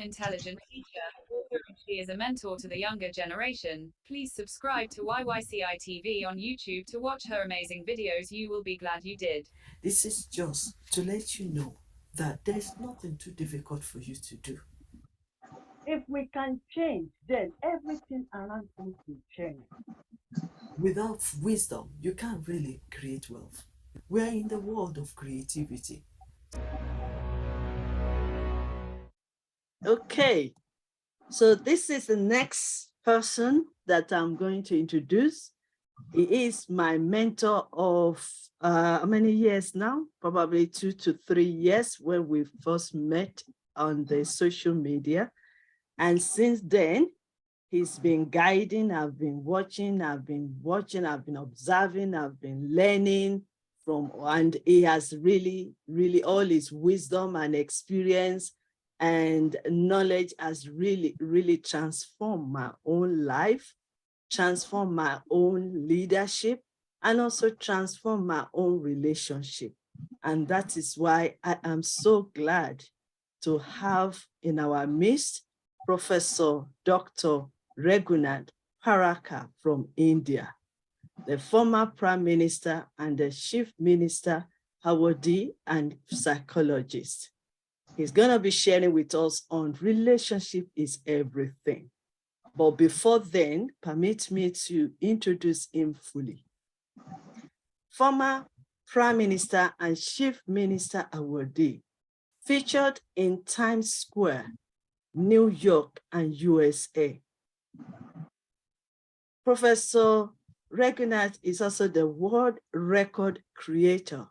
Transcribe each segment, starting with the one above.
intelligent teacher, author, and she is a mentor to the younger generation. Please subscribe to YYCI TV on YouTube to watch her amazing videos. You will be glad you did. This is just to let you know that there's nothing too difficult for you to do. If we can change, then everything around us will change. Without wisdom, you can't really create wealth. We're in the world of creativity. Okay, so this is the next person that I'm going to introduce. He is my mentor of how many years now? Probably 2 to 3 years when we first met on the social media. And since then, he's been guiding, I've been watching, I've been observing, I've been learning from, and he has really all his wisdom and experience and knowledge has really transformed my own life, transformed my own leadership, and also transformed my own relationship. And that is why I am so glad to have in our midst Professor Dr. Regunath Parrakal from India, the former Prime Minister and the Chief Minister, Awardee and psychologist. He's going to be sharing with us on relationship is everything. But before then, permit me to introduce him fully. Former Prime Minister and Chief Minister Awardee, featured in Times Square, New York, and USA. Professor Regunath is also the world record creator,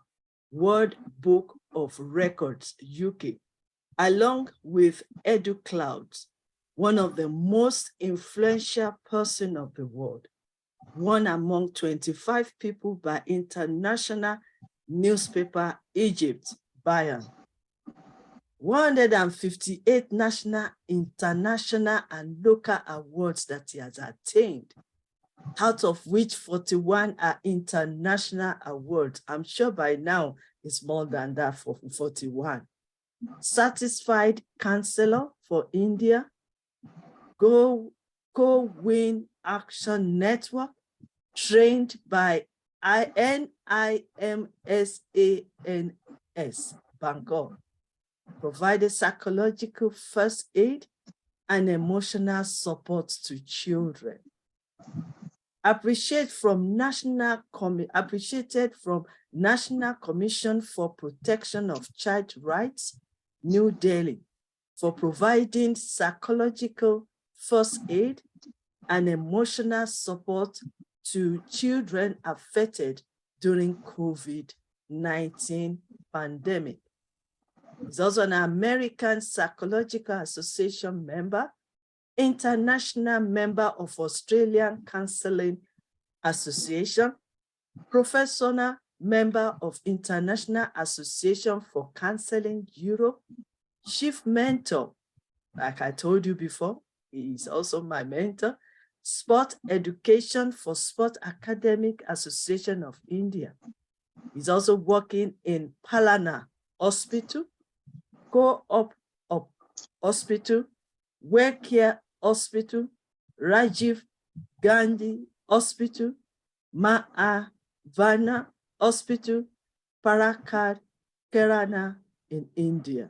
World Book of Records, UK, along with Edu Clouds, one of the most influential person of the world, one among 25 people by international newspaper Egypt, Bayern. 158 national, international, and local awards that he has attained, out of which 41 are international awards. I'm sure by now it's more than that for 41. Satisfied Counselor for India, Go-Win Action Network, trained by NIMSANS, Bangor, provided psychological first aid and emotional support to children. Appreciated from National Commission for Protection of Child Rights, New Delhi, for providing psychological first aid and emotional support to children affected during COVID-19 pandemic. He's also an American Psychological Association member, international member of Australian Counseling Association, professional member of International Association for Counseling Europe, chief mentor, like I told you before, he is also my mentor, Sport Education for Sport Academic Association of India. He's also working in Palana Hospital, Co-op Hospital, WellCare Hospital, Rajiv Gandhi Hospital, Mahavana Hospital, Parakad, Kerala in India.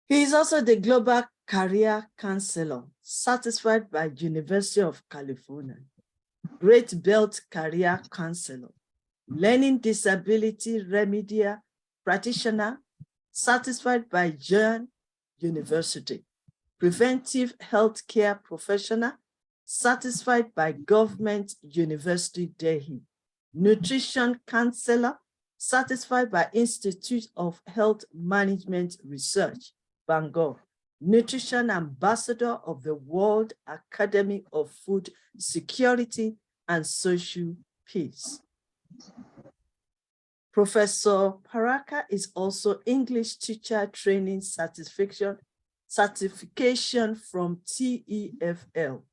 He is also the Global Career Counselor, certified by University of California, Great Belt Career Counselor, Learning Disability Remedial Practitioner, certified by John University, Preventive Healthcare Professional, certified by Government University Delhi, Nutrition Counselor, certified by Institute of Health Management Research, Bangor, Nutrition Ambassador of the World Academy of Food Security and Social Peace. Professor Parrakal is also English Teacher Training Certification from TEFL,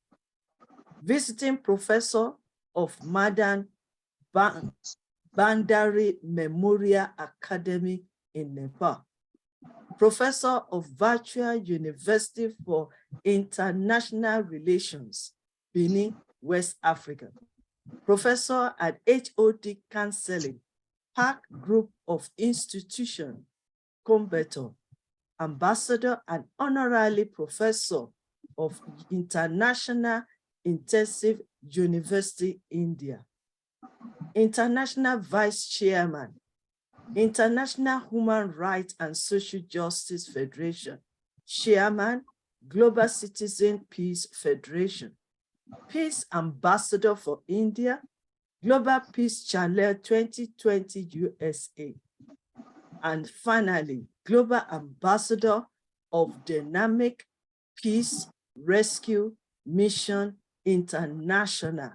Visiting Professor of Madan Bandari Memorial Academy in Nepal, Professor of Virtual University for International Relations, Benin, West Africa. Professor at HOD Counseling, Park Group of Institution, Combeto. Ambassador and Honorary Professor of International Intensive University, India. International Vice Chairman, International Human Rights and Social Justice Federation, Chairman, Global Citizen Peace Federation, Peace Ambassador for India, Global Peace Channel 2020 USA, and finally, Global Ambassador of Dynamic Peace Rescue Mission International,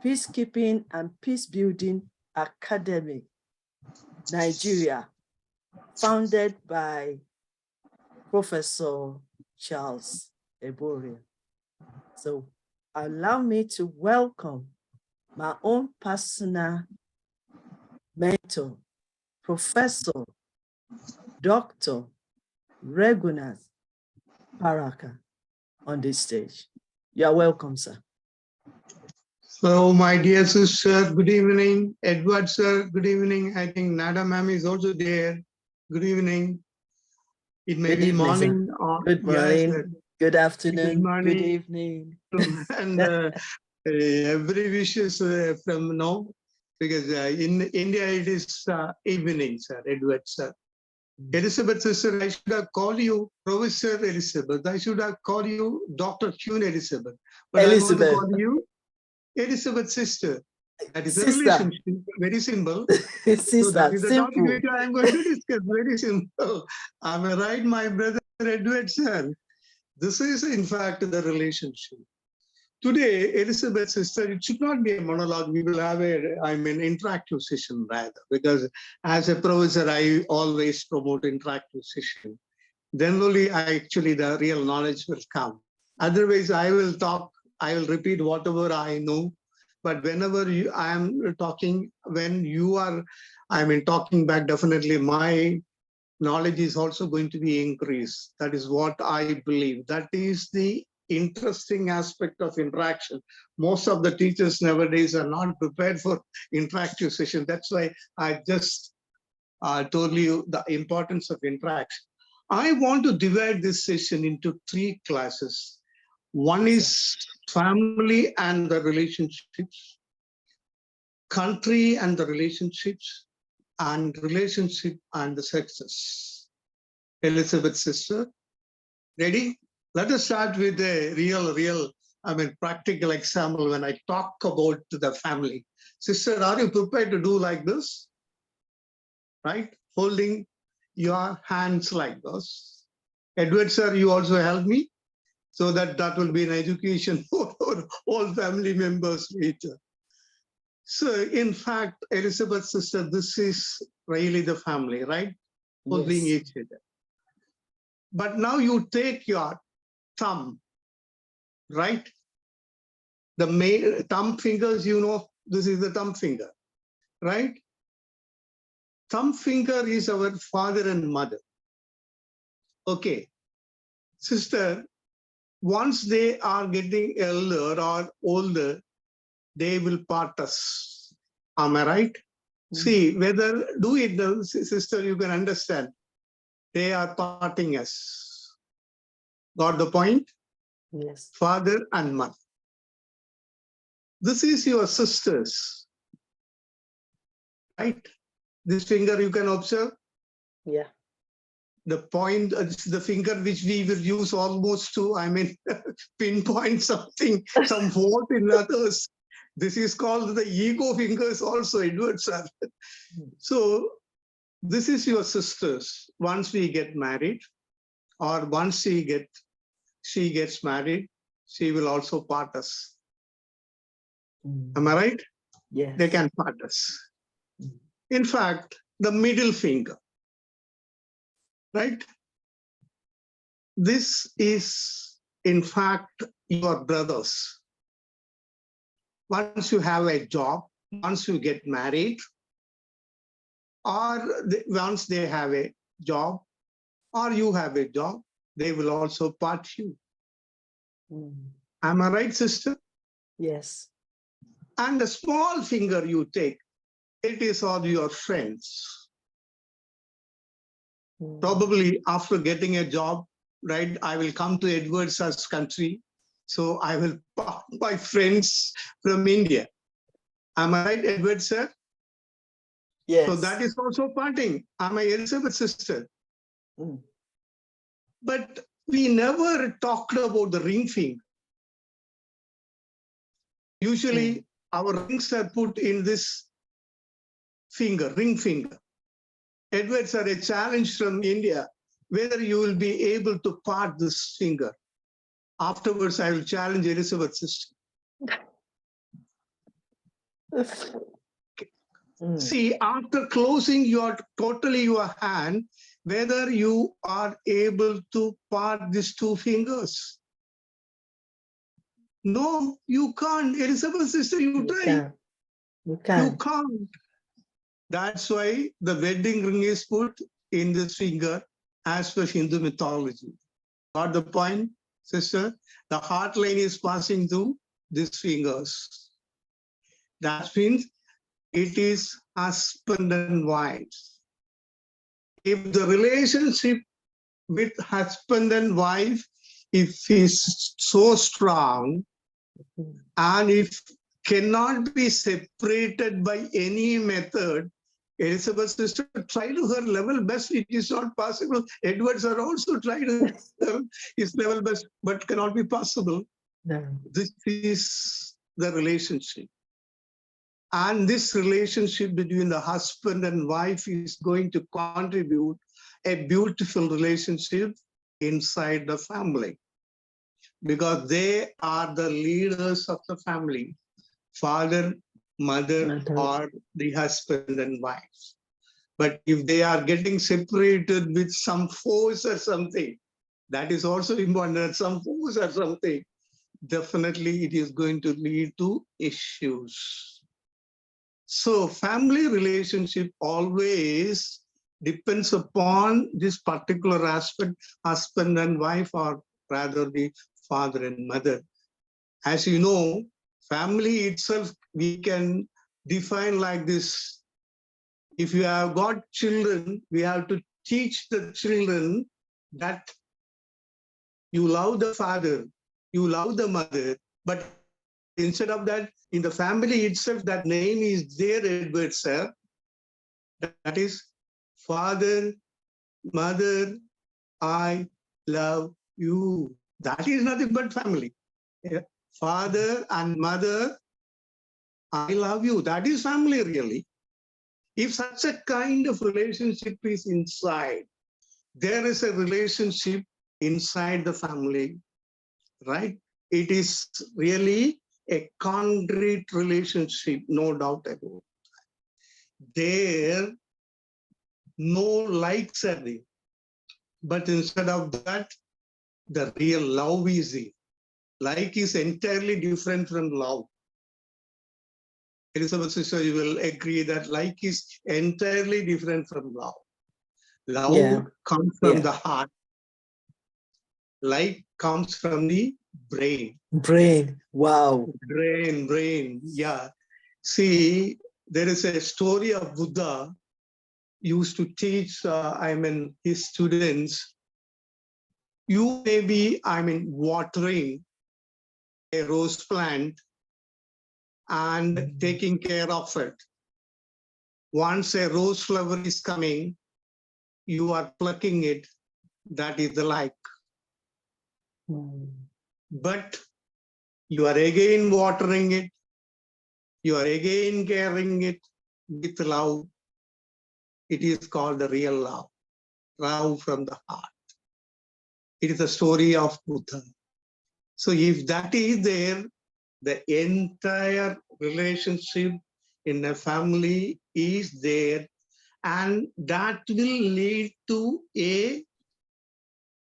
Peacekeeping and Peacebuilding Academy, Nigeria, founded by Professor Charles Eboria. So allow me to welcome my own personal mentor, Professor Dr. Regunath Parrakal on this stage. You are welcome, sir. So, my dear sister, good evening. Edward, sir, good evening. I think Nada ma'am is also there. Good evening. It may Good be evening, morning sir. or Good morning, yes, good afternoon, good morning. good evening. And every wishes from now, because in India it is evening, sir, Edward, sir. Elizabeth, sister, I should have called you Professor Elizabeth. I should have called you Dr. Hune Elizabeth. But Elizabeth. I want to call you Elizabeth, sister. That is Sister. a relationship, very simple. Sister, So that is the topic simple. which I am going to discuss, very simple. Am I right, my brother Edward, sir? This is, in fact, the relationship. Today, Elizabeth, sister, it should not be a monologue. We will have interactive session rather, because as a professor, I always promote interactive session. Then only the real knowledge will come. Otherwise, I will talk, I will repeat whatever I know. But whenever I am talking, when you are, talking back, definitely my knowledge is also going to be increased. That is what I believe. That is the interesting aspect of interaction. Most of the teachers nowadays are not prepared for interactive session. That's why I just told you the importance of interaction. I want to divide this session into 3 classes. One is family and the relationships, country and the relationships, and relationship and the success. Elizabeth, sister, ready? Let us start with a real, practical example when I talk about the family. Sister, are you prepared to do like this? Right? Holding your hands like this. Edward, sir, you also help me? So that will be an education for all family members later. So in fact, Elizabeth, sister, this is really the family, right? Holding Yes. each other. But now you take your thumb, right? The thumb fingers, this is the thumb finger, right? Thumb finger is our father and mother. Okay. Sister, once they are getting elder or older, they will part us. Am I right? Mm-hmm. See, whether do it, sister, you can understand. They are parting us. Got the point? Yes. Father and mother. This is your sisters. Right? This finger you can observe. Yeah. The point, the finger which we will use almost to, pinpoint something, some fault in others. This is called the ego fingers also, Edward, sir. So this is your sisters. Once we get married, or once she gets married, she will also part us. Am I right? Yes. They can part us. In fact, the middle finger, right? This is, in fact, your brothers. Once you have a job, once you get married, or once they have a job, or you have a job, they will also part you. Mm. Am I right, sister? Yes. And the small finger you take, it is all your friends. Mm. Probably after getting a job, right, I will come to Edward's country. So I will part my friends from India. Am I right, Edward, sir? Yes. So that is also parting. I'm a Elizabeth's sister. Mm. But we never talked about the ring finger. Usually our rings are put in this finger, ring finger. Edwards are a challenge from India, whether you will be able to part this finger. Afterwards, I will challenge Elizabeth's sister. Mm. See, after closing totally your hand, whether you are able to part these two fingers. No, you can't. Elizabeth's sister, you try. You can. You can't. That's why the wedding ring is put in this finger as per Hindu mythology. Got the point, sister? The heart line is passing through these fingers. That means it is husband and wife. If the relationship with husband and wife, if is so strong, and if cannot be separated by any method, Elizabeth's sister tried her level best. It is not possible. Edwards are also tried his level best, but cannot be possible. No. This is the relationship. And this relationship between the husband and wife is going to contribute a beautiful relationship inside the family, because they are the leaders of the family, father, mother, or the husband and wife. But if they are getting separated with some force or something, that is also important, some force or something, definitely it is going to lead to issues. So family relationship always depends upon this particular aspect, husband and wife, or rather the father and mother. As you know, family itself, we can define like this. If you have got children, we have to teach the children that you love the father, you love the mother, but instead of that, in the family itself, that name is there, Edward, sir. That is father, mother, I love you. That is nothing but family. Father and mother, I love you. That is family, really. If such a kind of relationship is inside, there is a relationship inside the family, right? It is really a concrete relationship, no doubt about it. There, no likes are there. But instead of that, the real love is there. Like is entirely different from love. Elizabeth sister, you will agree that like is entirely different from love. Love comes from the heart. Like comes from the brain. Brain. Wow. Brain. Yeah. See, there is a story of Buddha used to teach, his students. You may be, watering a rose plant and taking care of it. Once a rose flower is coming, you are plucking it. That is the like. But you are again watering it. You are again caring it with love. It is called the real love. Love from the heart. It is the story of Buddha. So if that is there, the entire relationship in a family is there, and that will lead to a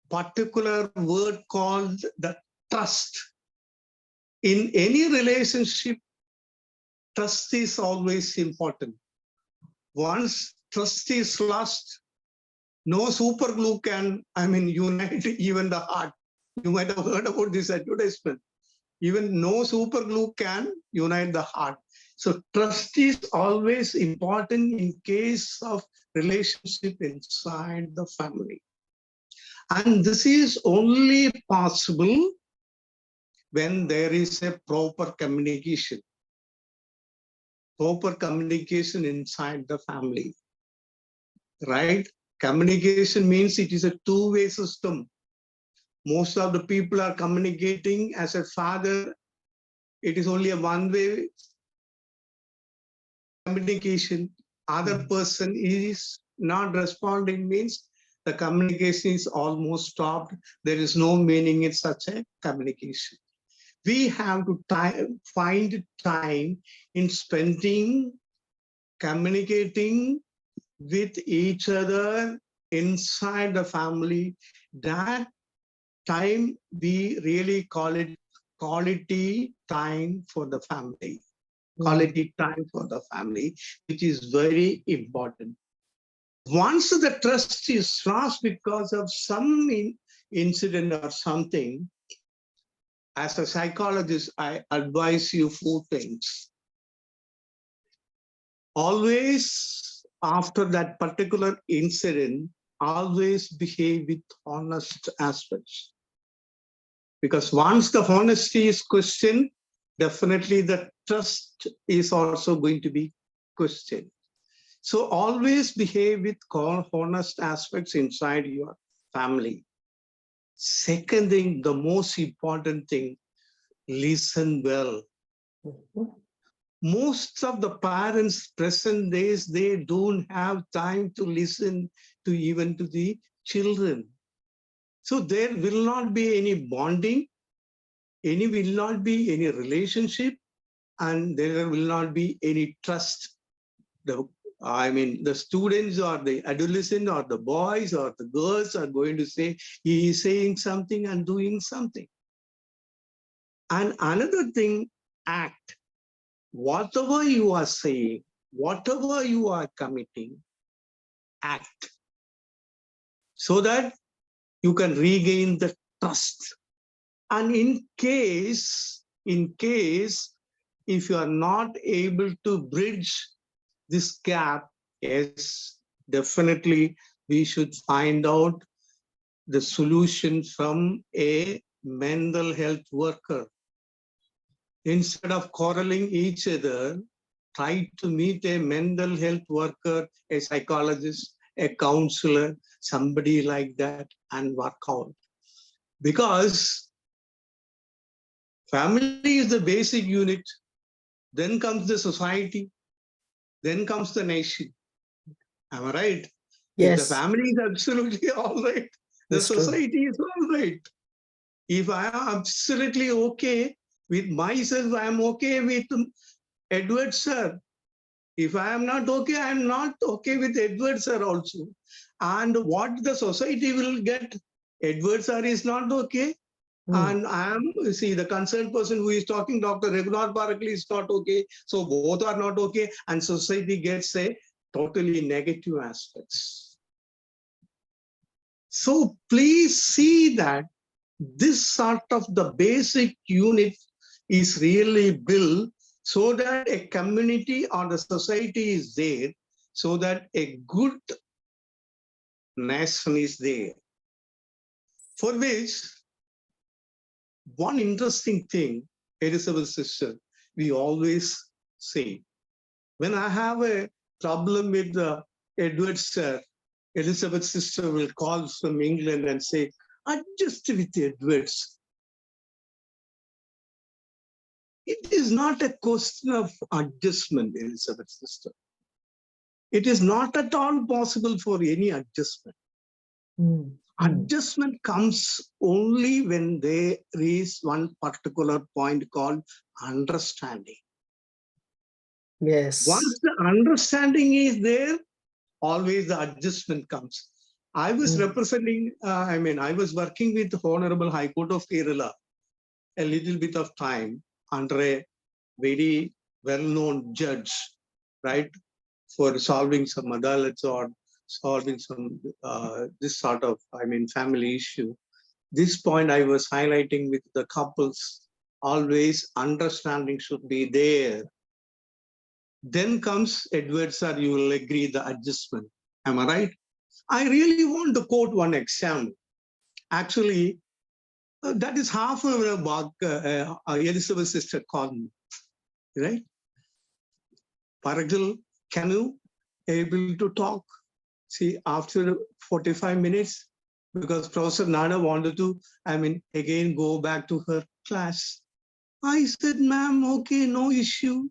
particular word called the trust. In any relationship, trust is always important. Once trust is lost, No super glue can, unite even the heart. You might have heard about this advertisement. Even no super glue can unite the heart. So trust is always important in case of relationship inside the family. And this is only possible when there is a proper communication inside the family, right? Communication means it is a two-way system. Most of the people are communicating as a father. It is only a one-way communication. Other person is not responding means the communication is almost stopped. There is no meaning in such a communication. We have to find time in spending, communicating with each other inside the family. That time we really call it quality time for the family. Quality time for the family, which is very important. Once the trust is lost because of some incident or something, as a psychologist, I advise you 4 things. Always, after that particular incident, always behave with honest aspects. Because once the honesty is questioned, definitely the trust is also going to be questioned. So always behave with honest aspects inside your family. Second thing, the most important thing, listen well. Most of the parents present days, they don't have time to listen to even to the children. So there will not be any bonding, will not be any relationship, and there will not be any trust. The students or the adolescent or the boys or the girls are going to say, he is saying something and doing something. And another thing, act. Whatever you are saying, whatever you are committing, act. So that you can regain the trust. And in case, if you are not able to bridge this gap, yes, definitely we should find out the solution from a mental health worker. Instead of quarreling each other, try to meet a mental health worker, a psychologist, a counselor, somebody like that, and work out. Because family is the basic unit, then comes the society, then comes the nation. Am I right? If the Yes, family is absolutely all right, the that's true. society is all right. If I am absolutely okay with myself, I am okay with Edward sir. If I am not okay, I am not okay with Edward sir also. And what the society will get, Edward sir is not okay. And I am, see, the concerned person who is talking, Dr. Regunath Parrakal, is not okay. So both are not okay. And society gets a totally negative aspects. So please see that this sort of the basic unit is really built so that a community or the society is there, so that a good nation is there. For which, one interesting thing, Elizabeth sister, we always say, when I have a problem with Edward sir, Elizabeth sister will call from England and say, adjust with Edwards. It is not a question of adjustment, Elizabeth sister. It is not at all possible for any adjustment. Adjustment comes only when there is one particular point called understanding. Yes. Once the understanding is there, always the adjustment comes. I was representing, I was working with the Honorable High Court of Kerala a little bit of time under a very well-known judge, right, for solving some adalats or solving some this sort of, family issue. This point I was highlighting with the couples, always understanding should be there. Then comes Edward, sir, you will agree the adjustment. Am I right? I really want to quote one example. Actually, that is half of a book Elizabeth's sister called me, right? Parrakal, can you able to talk? See, after 45 minutes, because Professor Nana wanted to, again go back to her class. I said, ma'am, okay, no issue.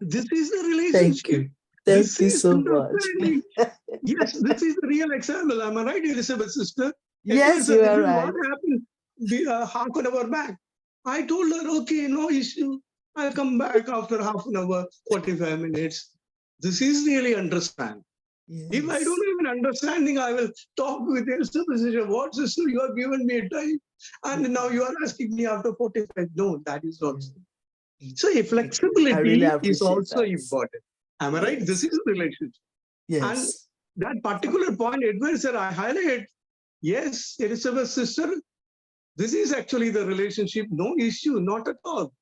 This is the relationship. Thank you. This Thank you is so much. understanding. Yes, this is the real example. Am I right, Elizabeth, sister? Yes, Edward, you this are is what right. happened half an hour back. I told her, okay, no issue. I'll come back after half an hour, 45 minutes. This is really understand. Yes. If I don't have an understanding, I will talk with Elizabeth, sister. What, sister, you have given me a time. And now you are asking me after 45. No, that is not so. So a flexibility I really is appreciate also that. important. Am I right? This is a relationship. And Yes. that particular point, Edward, sir, I highlight, yes, Elizabeth's sister, this is actually the relationship, no issue, not at all.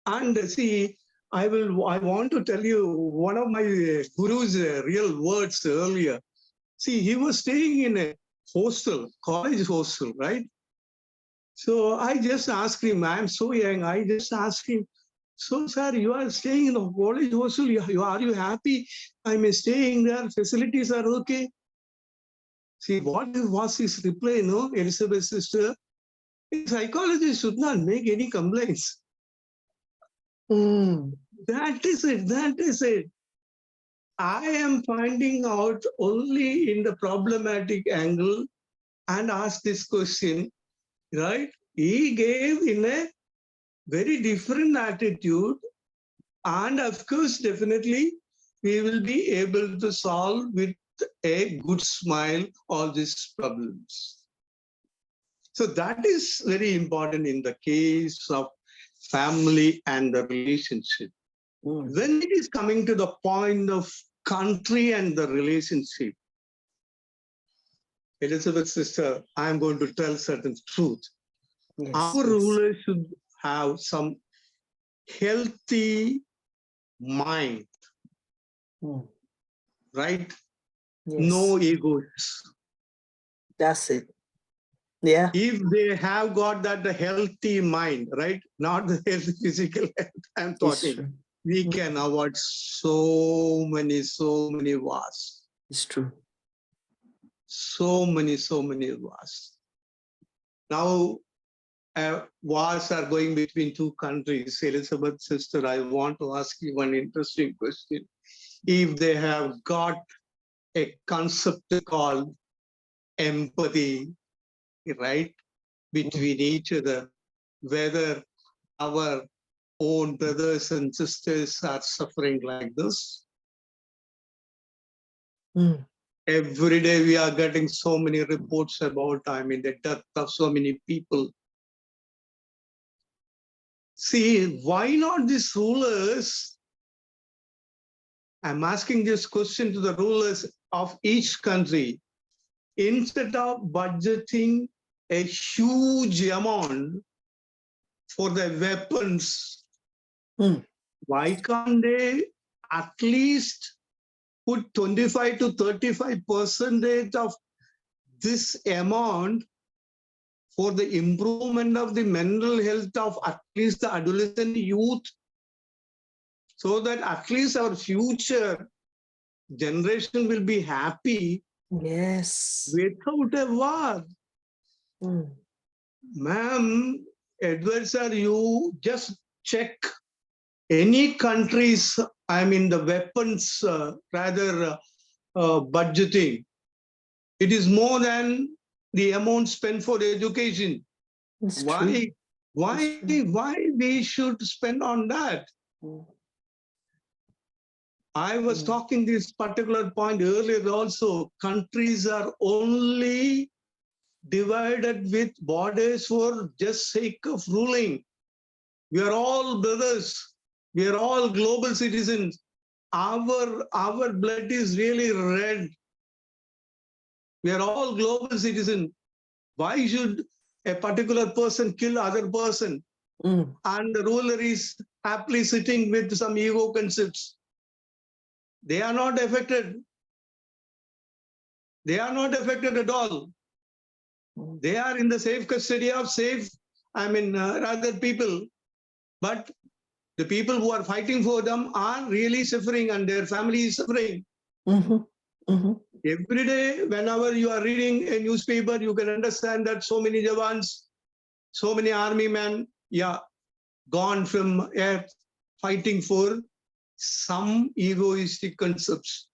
And see, I want to tell you one of my guru's real words earlier. See, he was staying in a hostel, college hostel, right? So I just asked him, I'm so young, I just asked him, so sir, you are staying in the college hostel, are you happy? Staying there, facilities are okay. See, what was his reply, no, Elizabeth's sister? A psychologist should not make any complaints. That is it, that is it. I am finding out only in the problematic angle and ask this question, right? He gave in a very different attitude, and of course, definitely, we will be able to solve with a good smile all these problems. So that is very important in the case of family and the relationship. When it is coming to the point of country and the relationship, Elizabeth's sister, I am going to tell certain truth. Yes, Our rulers should have some healthy mind, right? Yes. No egos. That's it. Yeah. If they have got that the healthy mind, right? Not the healthy physical health I'm talking. We can avoid so many wars. It's true. So many wars. Now, wars are going between two countries. Elizabeth, sister, I want to ask you one interesting question. If they have got a concept called empathy, right, between each other, whether our own brothers and sisters are suffering like this. Every day we are getting so many reports about, the death of so many people. See, why not these rulers? I'm asking this question to the rulers of each country. Instead of budgeting a huge amount for the weapons, why can't they at least put 25 to 35% of this amount for the improvement of the mental health of at least the adolescent youth, so that at least our future generation will be happy? Yes. Without a war. Ma'am, Edward sir, you just check any countries, the weapons, budgeting. It is more than the amount spent for education. It's Why? true. Why we should spend on that? I was talking this particular point earlier also. Countries are only divided with borders for just sake of ruling. We are all brothers. We are all global citizens. our blood is really red. We are all global citizens. Why should a particular person kill other person? And the ruler is happily sitting with some ego concepts. They are not affected. They are not affected at all. They are in the safe custody of rather people. But the people who are fighting for them are really suffering and their family is suffering. Every day, whenever you are reading a newspaper, you can understand that so many Jawans, so many army men, gone from earth fighting for some egoistic concepts,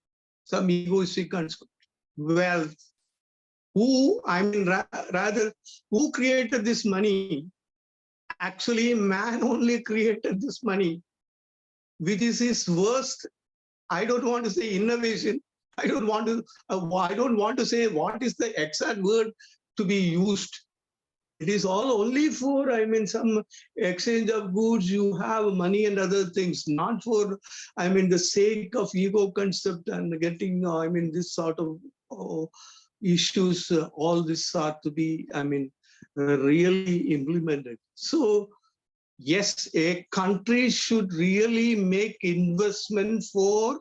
wealth. Rather, who created this money? Actually, man only created this money, which is his worst. I don't want to say innovation. I don't want to say what is the exact word to be used. It is all only for, some exchange of goods. You have money and other things, not for, the sake of ego concept and getting, this sort of issues. All this are to be, really implemented. So, yes, a country should really make investment for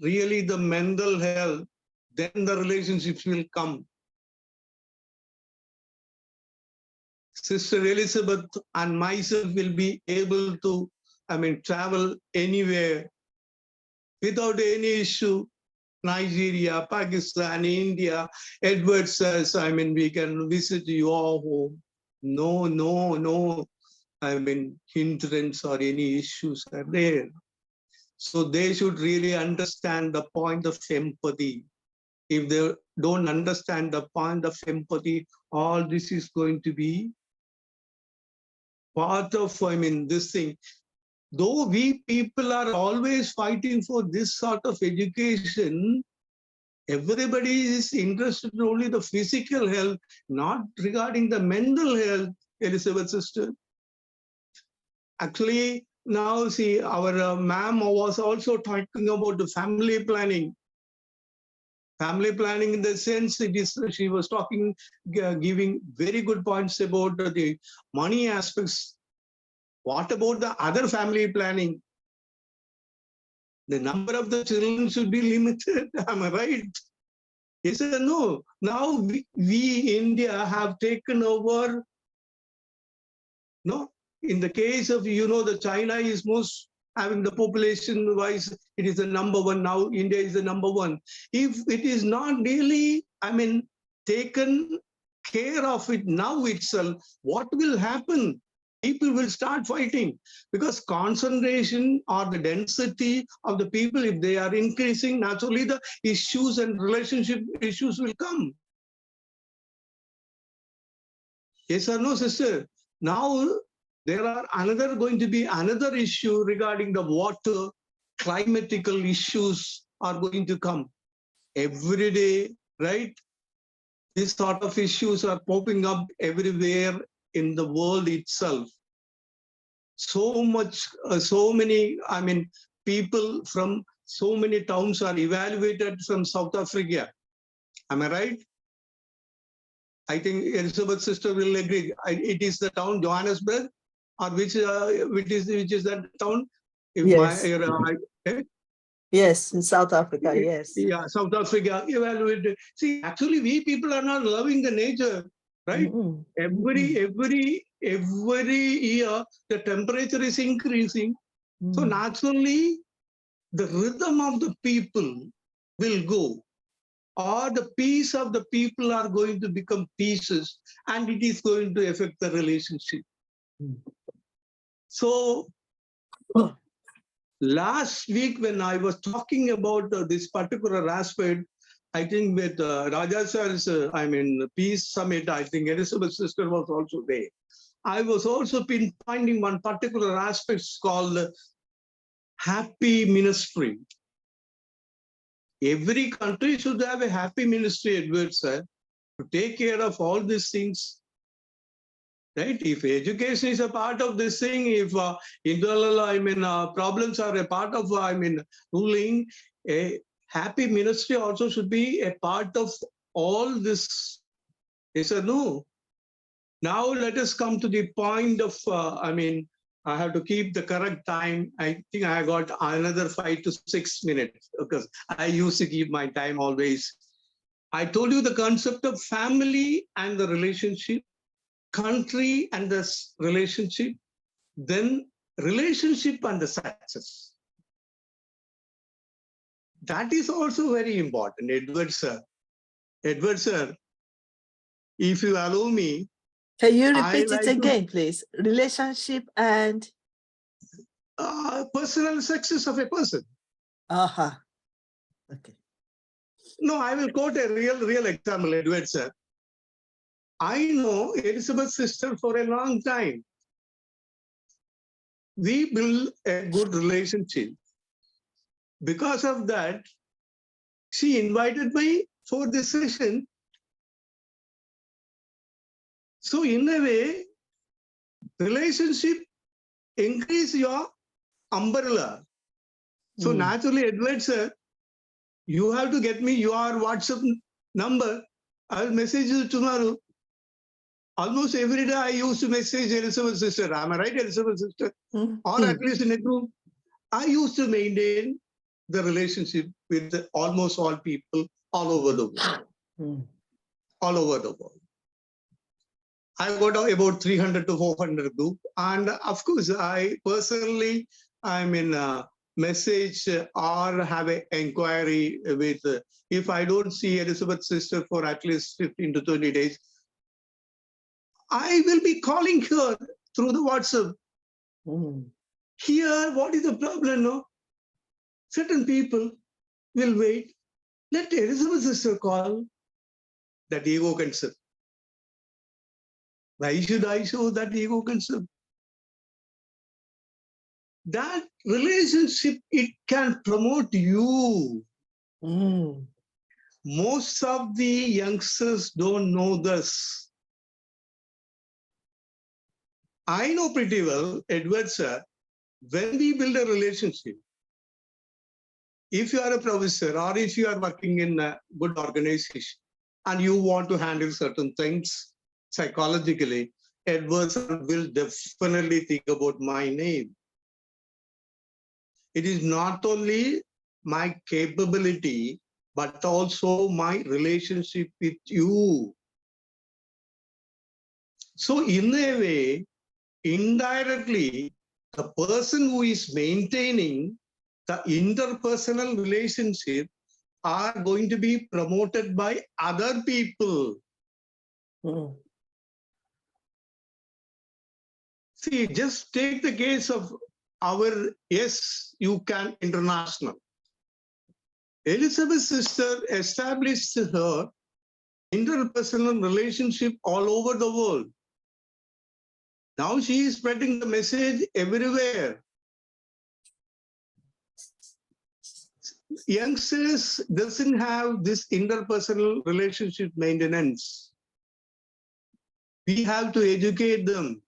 really the mental health. Then the relationships will come. Sister Elizabeth and myself will be able to, travel anywhere without any issue. Nigeria, Pakistan, India. Edward says, we can visit your home. No, hindrance or any issues are there. So they should really understand the point of empathy. If they don't understand the point of empathy, all this is going to be part of, this thing. Though we people are always fighting for this sort of education, everybody is interested in only the physical health, not regarding the mental health, Elizabeth sister. Actually, now see, our ma'am was also talking about the family planning. Family planning in the sense, she was talking, giving very good points about the money aspects. What about the other family planning? The number of the children should be limited. Am I right? He said, no. Now we India have taken over. No, in the case of, the China is most having the population wise, it is the number one. Now India is the number one. If it is not really, taken care of it now itself, what will happen? People will start fighting because concentration or the density of the people, if they are increasing, naturally the issues and relationship issues will come. Yes or no, sister? Now there are going to be another issue regarding the water, climatical issues are going to come every day, right? These sort of issues are popping up everywhere in the world itself. So many, people from so many towns are evaluated from South Africa. Am I right? I think Elizabeth's sister will agree. It is the town Johannesburg, or which is that town? If yes. Yes, in South Africa, yes. Yeah, South Africa evaluated. See, actually, we people are not loving the nature, right? Every year, the temperature is increasing. So naturally, the rhythm of the people will go, or the peace of the people are going to become pieces, and it is going to affect the relationship. So last week when I was talking about this particular aspect, I think with Raja Sir's, Peace Summit, I think Elizabeth's sister was also there. I was also pinpointing one particular aspect called happy ministry. Every country should have a happy ministry, Edward sir, to take care of all these things. right? If education is a part of this thing, if internal, problems are a part of, ruling, a happy ministry also should be a part of all this. Is a no. Now let us come to the point of, I have to keep the correct time. I think I got another 5 to 6 minutes because I used to keep my time always. I told you the concept of family and the relationship, country and the relationship, then relationship and the success. That is also very important, Edward sir. Edward sir, if you allow me, Can you I repeat it like again, please? Relationship and personal success of a person. Okay. No, I will quote a real example, Edward sir. I know Elizabeth's sister for a long time. We built a good relationship. Because of that, she invited me for this session. So in a way, relationship increase your umbrella. So naturally, Edward sir, you have to get me your WhatsApp number. I will message you tomorrow. Almost every day I used to message Elizabeth's sister. Am I right, Elizabeth's sister? Or at least in a group. I used to maintain the relationship with almost all people all over the world. All over the world. I got about 300 to 400 group. And of course, I personally, message or have an inquiry with, if I don't see Elizabeth's sister for at least 15 to 20 days, I will be calling her through the WhatsApp. Here, what is the problem? No? Certain people will wait. Let Elizabeth's sister call. That ego concept. Why should I show that ego concept? That relationship, it can promote you. Most of the youngsters don't know this. I know pretty well, Edward sir, when we build a relationship, if you are a professor or if you are working in a good organization and you want to handle certain things psychologically, Edward sir will definitely think about my name. It is not only my capability, but also my relationship with you. So in a way, indirectly, the person who is maintaining the interpersonal relationship are going to be promoted by other people. See, just take the case of our Yes, You Can International. Elizabeth's sister established her interpersonal relationship all over the world. Now she is spreading the message everywhere. Youngsters doesn't have this interpersonal relationship maintenance. We have to educate them.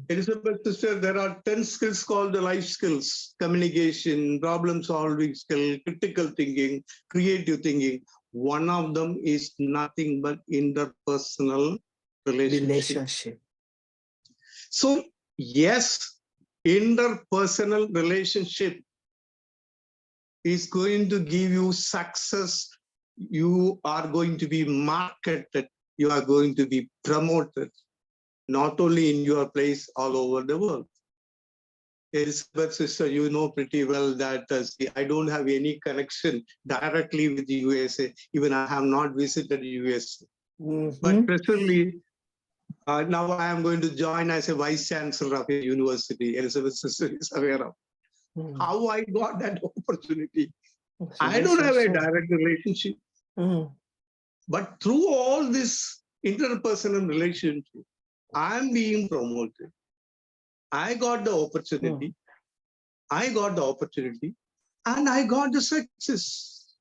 Elizabeth's sister, there are 10 skills called the life skills: communication, problem solving skill, critical thinking, creative thinking. One of them is nothing but interpersonal relationship. So yes, interpersonal relationship is going to give you success. You are going to be marketed. You are going to be promoted, not only in your place, all over the world. Elizabeth sister, you know pretty well that I don't have any connection directly with the USA. Even I have not visited the USA. But presently, now I am going to join as a vice chancellor of a university. Elizabeth sister is aware of how I got that opportunity. I don't have a direct relationship. But through all this interpersonal relationship, I am being promoted. I got the opportunity. I got the opportunity and I got the success.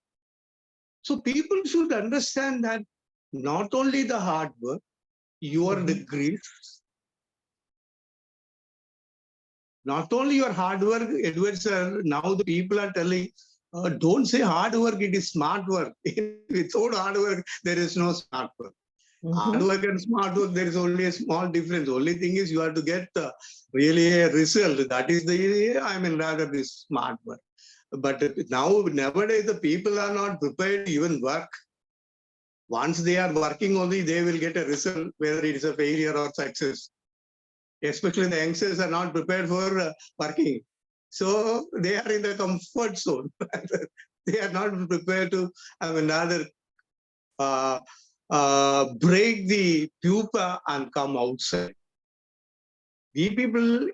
So people should understand that not only the hard work, your degrees, Not only your hard work, Edward sir, now the people are telling, don't say hard work, it is smart work. Without hard work, there is no smart work. Hard work and smart work, there is only a small difference. Only thing is you have to get really a result. That is the, I mean, rather this smart work. But now, nowadays, the people are not prepared to even work. Once they are working only, they will get a result, whether it is a failure or success. Especially the youngsters are not prepared for working. So they are in the comfort zone. They are not prepared to, I mean, rather break the pupa and come outside. We people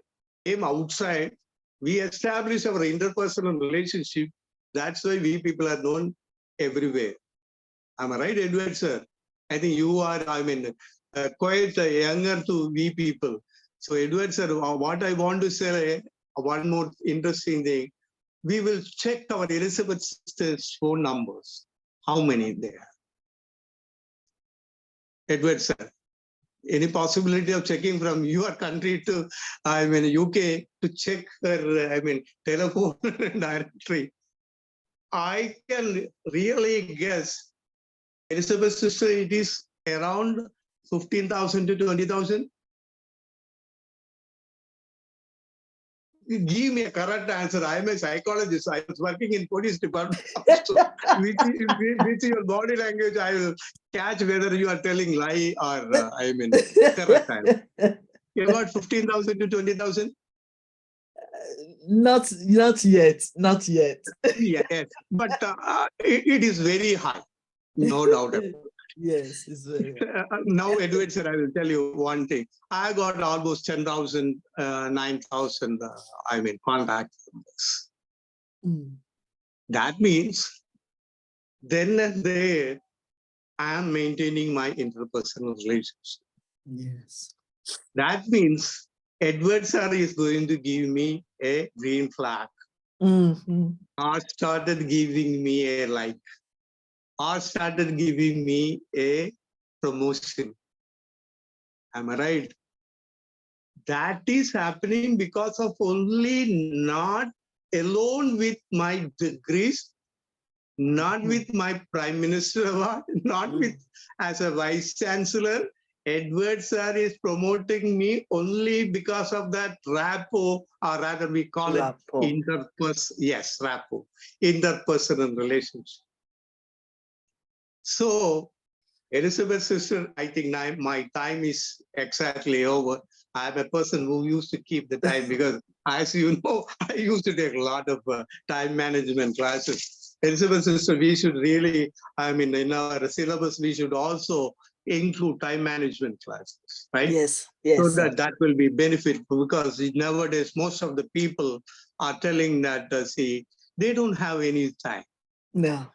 came outside. We establish our interpersonal relationship. That's why we people are known everywhere. Am I right, Edward, sir? I think you are, I mean, quite younger to we people. So, Edward, sir, what I want to say, one more interesting thing, we will check our Elizabeth sister's phone numbers. How many there? Edward, sir, any possibility of checking from your country to, I mean, UK to check her, I mean, telephone directory? I can really guess, Elizabeth's sister, it is around 15,000 to 20,000. Give me a correct answer. I am a psychologist. I was working in police department. So with your body language, I will catch whether you are telling lie or I mean correct answer. About 15,000 to 20,000. Not yet. Yes, but it is very high, no doubt about it. Yes, it's very. Now, Edward sir, I will tell you one thing. I got almost 10,000, 9,000, I mean, contact numbers. That means then and there, I am maintaining my interpersonal relationship. Yes. That means Edward sir is going to give me a green flag. Or started giving me a like. Or started giving me a promotion. Am I right? That is happening because of only not alone with my degrees, not with my prime minister award, not with as a vice chancellor. Edward sir is promoting me only because of that rapport, or rather we call Rapport. it rapport, interpersonal relationship. So, Elizabeth sister, I think my time is exactly over. I'm a person who used to keep the time because, as you know, I used to take a lot of time management classes. Elizabeth sister, we should really, I mean, in our syllabus, we should also include time management classes, right? Yes. So that will be beneficial because nowadays most of the people are telling that, see, they don't have any time. No.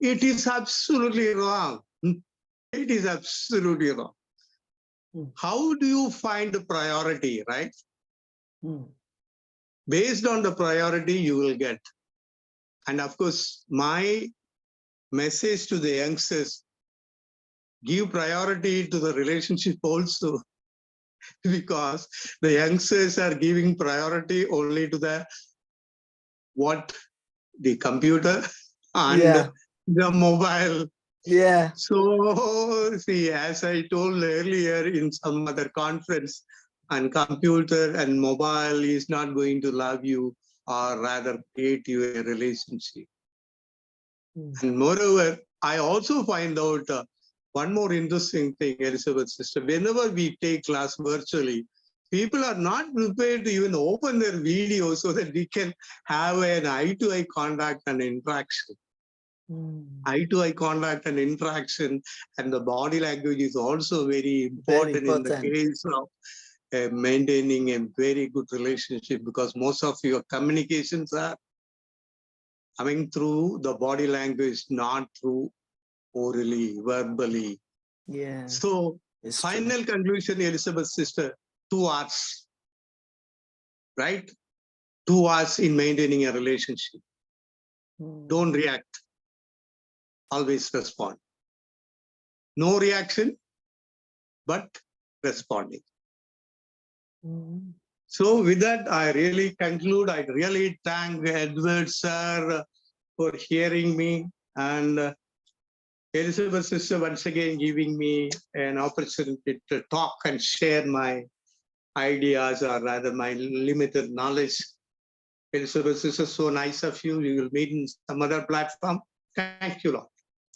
It is absolutely wrong. It is absolutely wrong. How do you find the priority, right? Based on the priority you will get. And of course, my message to the youngsters, give priority to the relationship also, because the youngsters are giving priority only to the computer and the mobile. Yeah. So, see, as I told earlier in some other conference, and computer and mobile is not going to love you or rather create you a relationship. And moreover, I also find out one more interesting thing, Elizabeth sister. Whenever we take class virtually, people are not prepared to even open their video so that we can have an eye-to-eye contact and interaction. Eye-to-eye contact and interaction, and the body language is also very important in the case of maintaining a very good relationship, because most of your communications are coming through the body language, not through orally, verbally. Yeah. So, final conclusion, Elizabeth sister, 2 hours, right? 2 hours in maintaining a relationship. Don't react. Always respond. No reaction, but responding. So with that, I really conclude. I really thank Edward sir for hearing me, and Elizabeth sister once again giving me an opportunity to talk and share my ideas, or rather my limited knowledge. Elizabeth sister, so nice of you. We will meet in some other platform. Thank you, Lord.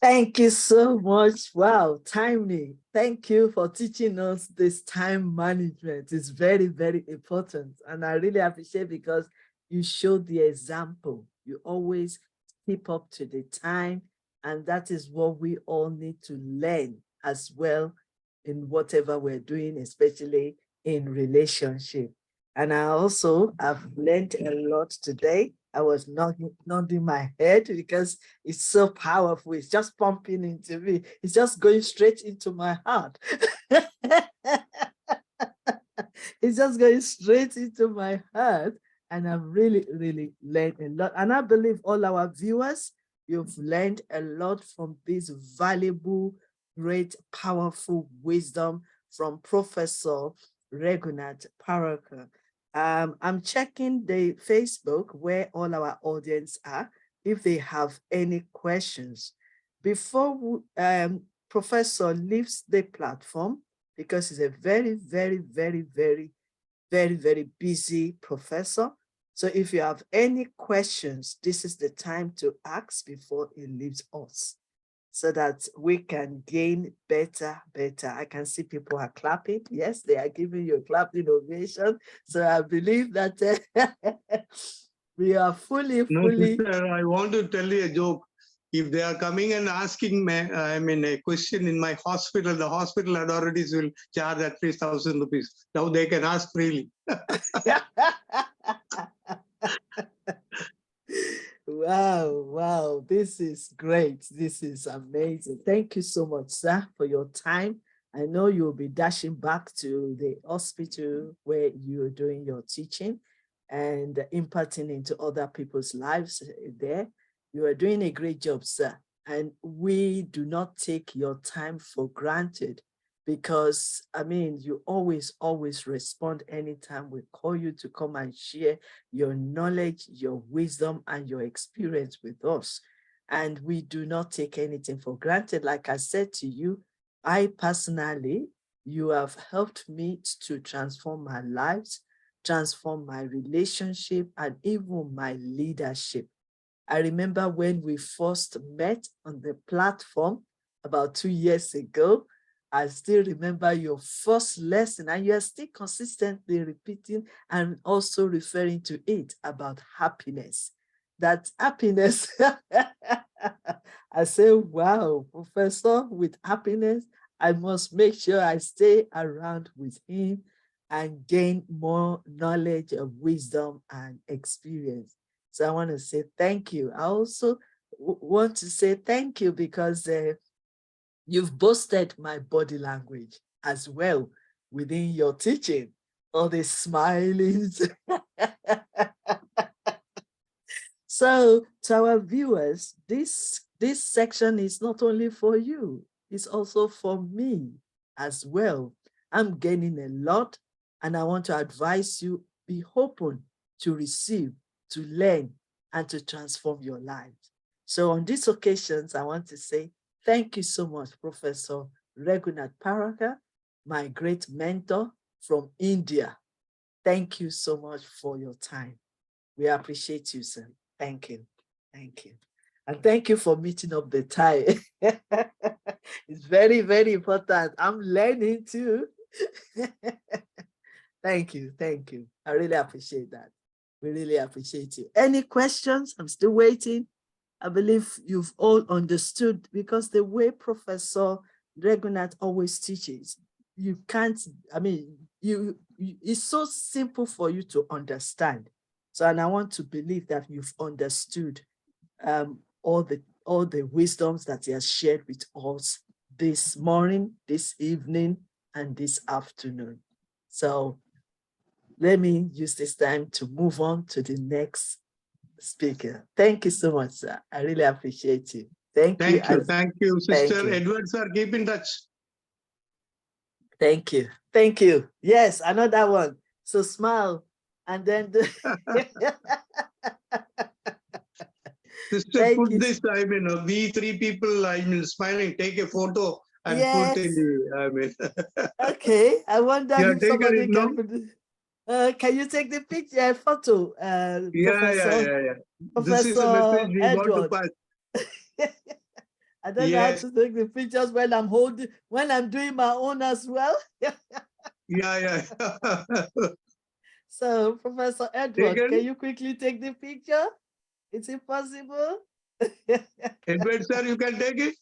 Thank you so much. Wow, timely. Thank you for teaching us this time management. It's very, very important. And I really appreciate because you showed the example. You always keep up to the time. And that is what we all need to learn as well in whatever we're doing, especially in relationship. And I also have learned a lot today. I was nodding my head because it's so powerful. It's just pumping into me. It's just going straight into my heart. It's just going straight into my heart. And I've really, really learned a lot. And I believe all our viewers, you've learned a lot from this valuable, great, powerful wisdom from Professor Regunath Parrakal. I'm checking the Facebook where all our audience are, if they have any questions. Before Professor leaves the platform, because he's a very, very, very, very, very, very busy professor. So if you have any questions, this is the time to ask before he leaves us, so that we can gain better. I can see people are clapping. Yes, they are giving you a clapping ovation. So I believe that we are fully. No, sister, I want to tell you a joke. If they are coming and asking me, a question in my hospital, the hospital authorities will charge at least 1,000 rupees. Now they can ask freely. Wow, this is great. This is amazing. Thank you so much, sir, for your time. I know you'll be dashing back to the hospital where you're doing your teaching and imparting into other people's lives there. You are doing a great job, sir. And we do not take your time for granted, because, I mean, you always respond anytime we call you to come and share your knowledge, your wisdom, and your experience with us. And we do not take anything for granted. Like I said to you, I personally, you have helped me to transform my lives, transform my relationship, and even my leadership. I remember when we first met on the platform about 2 years ago. I still remember your first lesson, and you are still consistently repeating and also referring to it about happiness. That happiness, I say, wow, Professor, with happiness, I must make sure I stay around with him and gain more knowledge of wisdom and experience. So I want to say thank you. I also want to say thank you because you've boosted my body language as well within your teaching. All the smilings. So to our viewers, this section is not only for you, it's also for me as well. I'm gaining a lot, and I want to advise you, be open to receive, to learn, and to transform your lives. So on these occasions, I want to say thank you so much, Professor Regunath Parrakal, my great mentor from India. Thank you so much for your time. We appreciate you, sir. Thank you. Thank you. And thank you for meeting up the time. It's very, very important. I'm learning too. Thank you. Thank you. I really appreciate that. We really appreciate you. Any questions? I'm still waiting. I believe you've all understood, because the way Professor Regunath always teaches, you can't, I mean, it's so simple for you to understand. So, and I want to believe that you've understood all the wisdoms that he has shared with us this morning, this evening, and this afternoon. So let me use this time to move on to the next speaker. Thank you so much, sir. I really appreciate you. Thank you. Thank you, Sister Edward, sir. Keep in touch. Thank you. Thank you. Yes, another one. So smile And then Sister, Thank put you. this, I mean, we three people, I mean, smiling, take a photo and put in Yes. the, I mean. Okay. I wonder You have if taken somebody it, no? can you take the picture photo, Yeah. This is a Professor message we want to Edward? pass. I don't know how Yes. to take the pictures when I'm doing my own as well. Yeah. So, Professor Edward, Taken? can you quickly take the picture? Is it possible? Edward, sir, you can take it?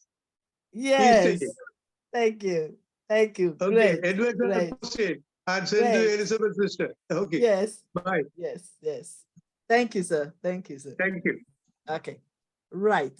Please take it. Yes. Thank you. Thank you. Okay. Great. Edward, sir, Great. post it and send to Great. Elizabeth, sister. Okay. Yes. Bye. Yes. Yes. Thank you, sir. Thank you, sir. Thank you. Okay. Right.